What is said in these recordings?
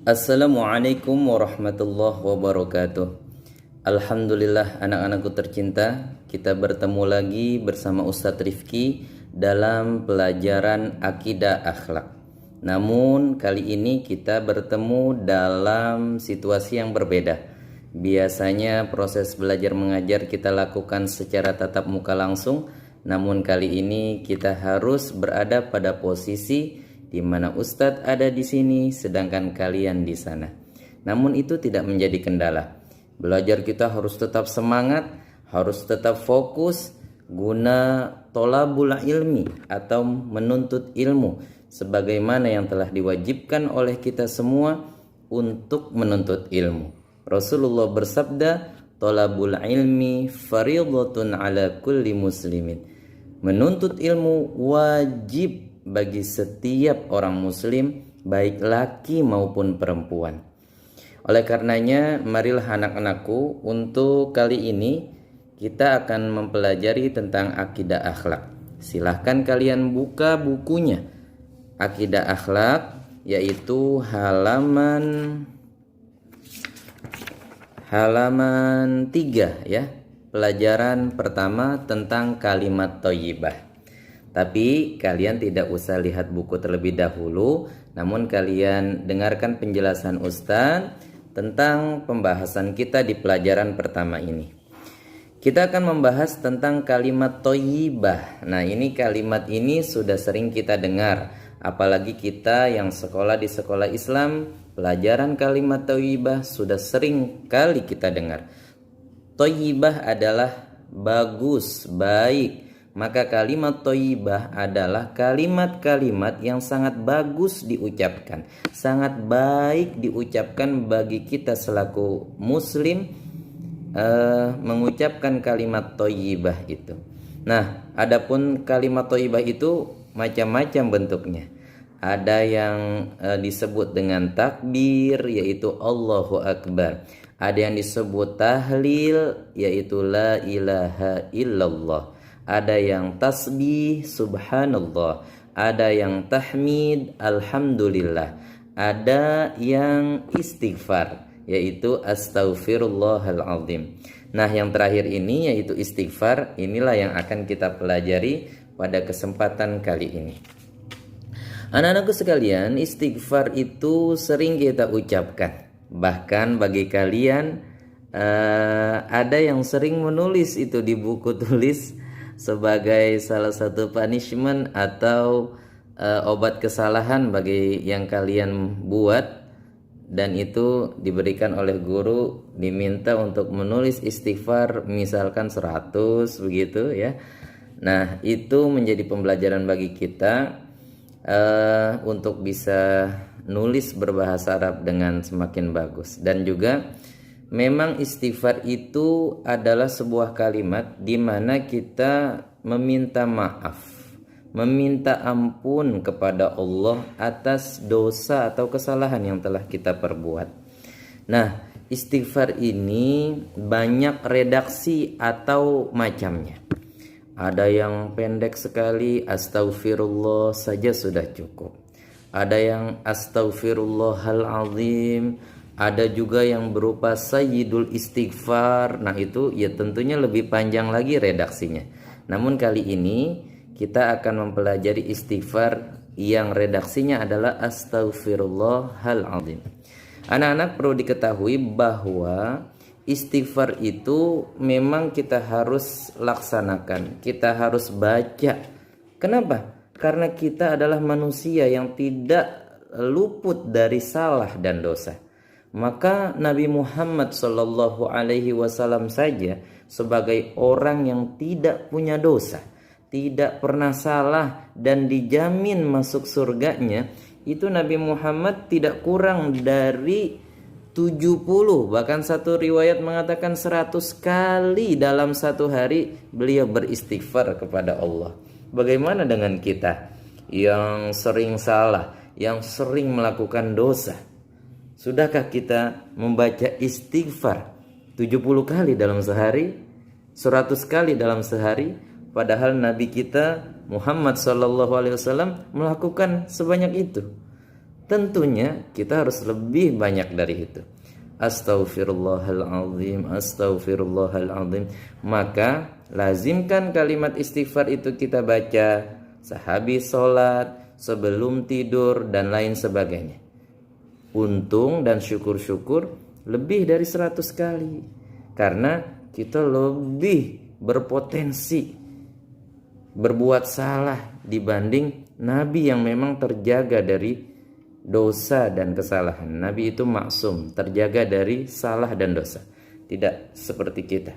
Assalamualaikum warahmatullahi wabarakatuh. Alhamdulillah anak-anakku tercinta, kita bertemu lagi bersama Ustadz Rifki dalam pelajaran Akidah Akhlak. Namun kali ini kita bertemu dalam situasi yang berbeda. Biasanya proses belajar mengajar kita lakukan secara tatap muka langsung, namun kali ini kita harus berada pada posisi di mana Ustadz ada di sini sedangkan kalian di sana. Namun itu tidak menjadi kendala. Belajar kita harus tetap semangat, harus tetap fokus guna tolabul ilmi atau menuntut ilmu sebagaimana yang telah diwajibkan oleh kita semua untuk menuntut ilmu. Rasulullah bersabda, "Tolabul ilmi fardhatun ala kulli muslimin." Menuntut ilmu wajib bagi setiap orang muslim, baik laki maupun perempuan. Oleh karenanya, marilah anak-anakku, untuk kali ini kita akan mempelajari tentang akidah akhlak. Silahkan kalian buka bukunya Akidah Akhlak, yaitu halaman 3 ya. Pelajaran pertama tentang kalimat thayyibah. Tapi kalian tidak usah lihat buku terlebih dahulu, namun kalian dengarkan penjelasan Ustadz tentang pembahasan kita di pelajaran pertama ini. Kita akan membahas tentang kalimat thayyibah. Nah, ini kalimat ini sudah sering kita dengar, apalagi kita yang sekolah di sekolah Islam, pelajaran kalimat thayyibah sudah sering kali kita dengar. Thayyibah adalah bagus, baik. Maka kalimat thayyibah adalah kalimat-kalimat yang sangat bagus diucapkan, sangat baik diucapkan bagi kita selaku muslim mengucapkan kalimat thayyibah itu. Nah, adapun kalimat thayyibah itu macam-macam bentuknya. Ada yang disebut dengan takbir, yaitu Allahu Akbar. Ada yang disebut tahlil, yaitu la ilaha illallah. Ada yang tasbih subhanallah, ada yang tahmid alhamdulillah, ada yang istighfar yaitu astaghfirullahaladzim. Nah, yang terakhir ini yaitu istighfar, inilah yang akan kita pelajari pada kesempatan kali ini. Anak-anakku sekalian, istighfar itu sering kita ucapkan. Bahkan bagi kalian ada yang sering menulis itu di buku tulis sebagai salah satu punishment atau obat kesalahan bagi yang kalian buat, dan itu diberikan oleh guru, diminta untuk menulis istighfar misalkan 100 begitu ya. Nah, itu menjadi pembelajaran bagi kita untuk bisa nulis berbahasa Arab dengan semakin bagus. Dan juga memang istighfar itu adalah sebuah kalimat di mana kita meminta maaf, meminta ampun kepada Allah atas dosa atau kesalahan yang telah kita perbuat. Nah, istighfar ini banyak redaksi atau macamnya. Ada yang pendek sekali, astaghfirullah saja sudah cukup. Ada yang astaghfirullahalazim. Ada juga yang berupa sayyidul istighfar. Nah, itu ya tentunya lebih panjang lagi redaksinya. Namun kali ini kita akan mempelajari istighfar yang redaksinya adalah astaghfirullahaladzim. Anak-anak perlu diketahui bahwa istighfar itu memang kita harus laksanakan, kita harus baca. Kenapa? Karena kita adalah manusia yang tidak luput dari salah dan dosa. Maka Nabi Muhammad SAW saja sebagai orang yang tidak punya dosa, tidak pernah salah dan dijamin masuk surganya, itu Nabi Muhammad tidak kurang dari 70, bahkan satu riwayat mengatakan 100 kali dalam satu hari beliau beristighfar kepada Allah. Bagaimana dengan kita yang sering salah, yang sering melakukan dosa? Sudahkah kita membaca istighfar 70 kali dalam sehari, 100 kali dalam sehari? Padahal Nabi kita Muhammad SAW melakukan sebanyak itu. tentunya kita harus lebih banyak dari itu. Astaghfirullahaladzim, astaghfirullahaladzim. Maka lazimkan kalimat istighfar itu kita baca sehabis sholat, sebelum tidur, dan lain sebagainya. Untung dan syukur-syukur lebih dari 100 kali, karena kita lebih berpotensi berbuat salah dibanding Nabi yang memang terjaga dari dosa dan kesalahan. Nabi itu maksum, terjaga dari salah dan dosa. Tidak seperti kita.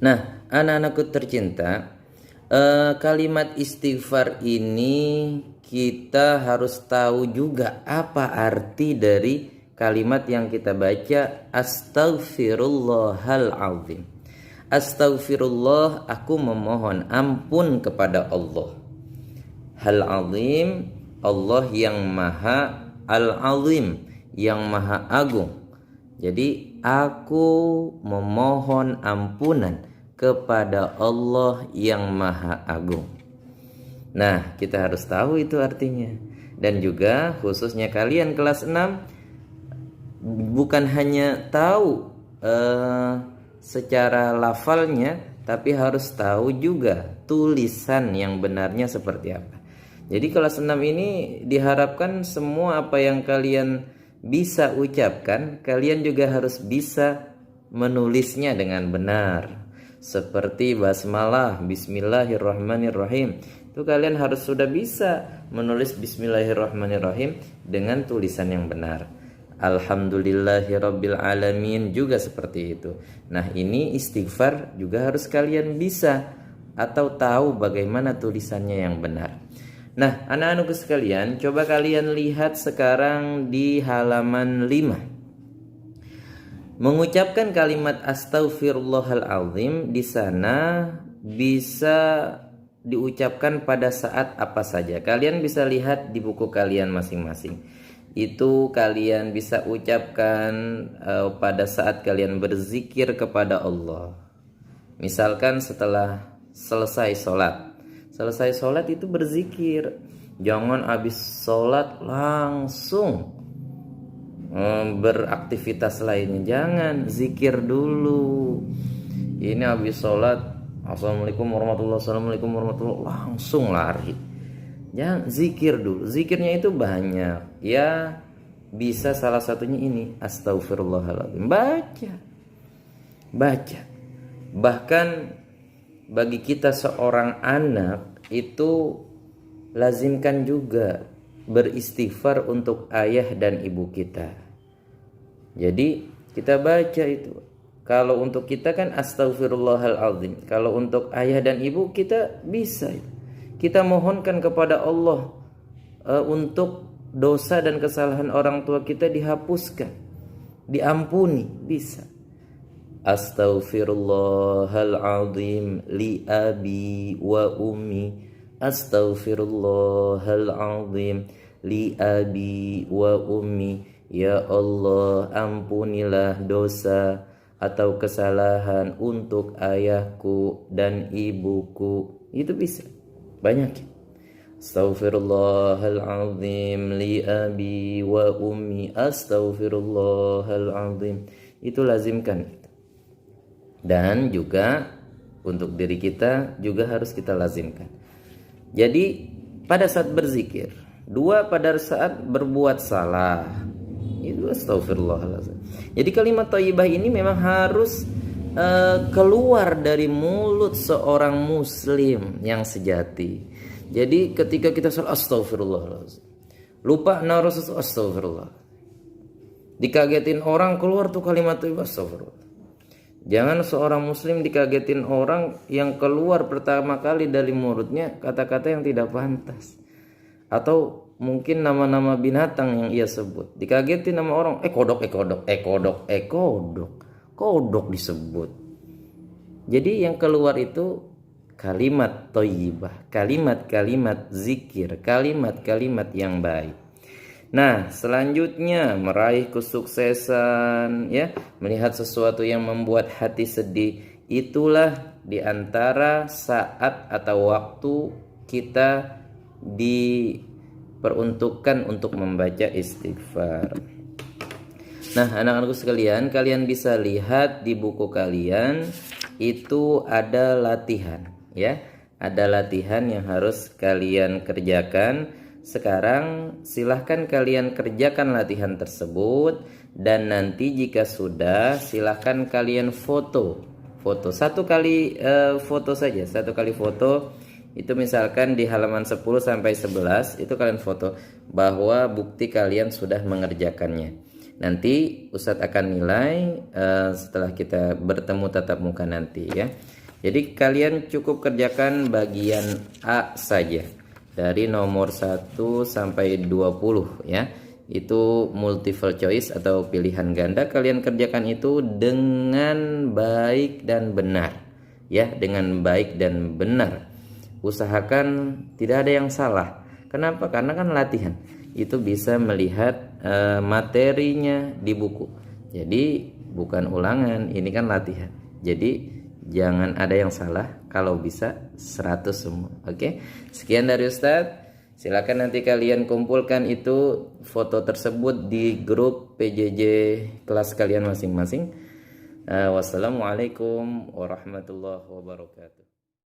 Nah, anak-anakku tercinta, kalimat istighfar ini kita harus tahu juga apa arti dari kalimat yang kita baca, astaghfirullahaladzim. Astaghfirullah, aku memohon ampun kepada Allah. Hal-azim, Allah yang maha al-azim, yang maha agung. Jadi aku memohon ampunan kepada Allah yang maha agung. Nah, kita harus tahu itu artinya. Dan juga khususnya kalian kelas 6, bukan hanya tahu secara lafalnya, tapi harus tahu juga tulisan yang benarnya seperti apa. Jadi kelas 6 ini diharapkan semua apa yang kalian bisa ucapkan, kalian juga harus bisa menulisnya dengan benar. Seperti basmalah, bismillahirrahmanirrahim. Itu kalian harus sudah bisa menulis bismillahirrahmanirrahim dengan tulisan yang benar. Alhamdulillahirabbil alamin juga seperti itu. Nah, ini istighfar juga harus kalian bisa atau tahu bagaimana tulisannya yang benar. Nah, anak-anakku sekalian, coba kalian lihat sekarang di halaman 5. Mengucapkan kalimat astaghfirullahalazim di sana bisa diucapkan pada saat apa saja. Kalian bisa lihat di buku kalian masing-masing. Itu kalian bisa ucapkan pada saat kalian berzikir kepada Allah. Misalkan setelah selesai sholat. Selesai sholat itu berzikir. Jangan habis sholat langsung beraktivitas lainnya. Jangan, zikir dulu. Ini habis sholat, assalamualaikum warahmatullahi wabarakatuh, assalamualaikum warahmatullahi wabarakatuh, langsung lari. Jangan, zikir dulu. Zikirnya itu banyak. Ya, bisa salah satunya ini, astaghfirullahaladzim. Baca. Bahkan bagi kita seorang anak itu lazimkan juga beristighfar untuk ayah dan ibu kita. Jadi kita baca itu. Kalau untuk kita kan astaghfirullahaladzim. Kalau untuk ayah dan ibu kita bisa. Kita mohonkan kepada Allah untuk dosa dan kesalahan orang tua kita dihapuskan, diampuni, bisa. Astaghfirullahalazim li abi wa ummi. Astaghfirullahalazim li abi wa ummi. Ya Allah, ampunilah dosa atau kesalahan untuk ayahku dan ibuku. Itu bisa. Banyak. Astaghfirullahalazim li abi wa ummi. Astaghfirullahalazim. Itu lazimkan. Dan juga untuk diri kita juga harus kita lazimkan. Jadi pada saat berzikir, 2 pada saat berbuat salah, itu astaghfirullahalazim. Jadi kalimat thayyibah ini memang harus keluar dari mulut seorang muslim yang sejati. Jadi ketika kita salah, astaghfirullahalazim, lupa naruh sesuatu, astagfirullah. Dikagetin orang, keluar tuh kalimat thayyibah, astagfirullah. Jangan seorang muslim dikagetin orang yang keluar pertama kali dari mulutnya kata-kata yang tidak pantas, atau mungkin nama-nama binatang yang ia sebut. Dikagetin nama orang, kodok disebut. Jadi yang keluar itu kalimat thayyibah, kalimat-kalimat zikir, kalimat-kalimat yang baik. Nah, selanjutnya meraih kesuksesan, ya, melihat sesuatu yang membuat hati sedih, itulah diantara saat atau waktu kita peruntukan untuk membaca istighfar. Nah, anak-anakku sekalian, kalian bisa lihat di buku kalian itu ada latihan, ya. Ada latihan yang harus kalian kerjakan. Sekarang silahkan kalian kerjakan latihan tersebut, dan nanti jika sudah silahkan kalian foto satu kali, foto saja, satu kali foto. Itu misalkan di halaman 10 sampai 11 itu kalian foto bahwa bukti kalian sudah mengerjakannya. Nanti Ustadz akan nilai setelah kita bertemu tatap muka nanti, ya. Jadi kalian cukup kerjakan bagian A saja dari nomor 1 sampai 20, ya. Itu multiple choice atau pilihan ganda. Kalian kerjakan itu dengan baik dan benar, ya, dengan baik dan benar. Usahakan tidak ada yang salah. Kenapa? Karena kan latihan itu bisa melihat materinya di buku. Jadi bukan ulangan, ini kan latihan. Jadi jangan ada yang salah, kalau bisa 100 semua. Oke. Sekian dari Ustadz. Silakan nanti kalian kumpulkan itu foto tersebut di grup PJJ kelas kalian masing-masing. Wassalamualaikum warahmatullahi wabarakatuh.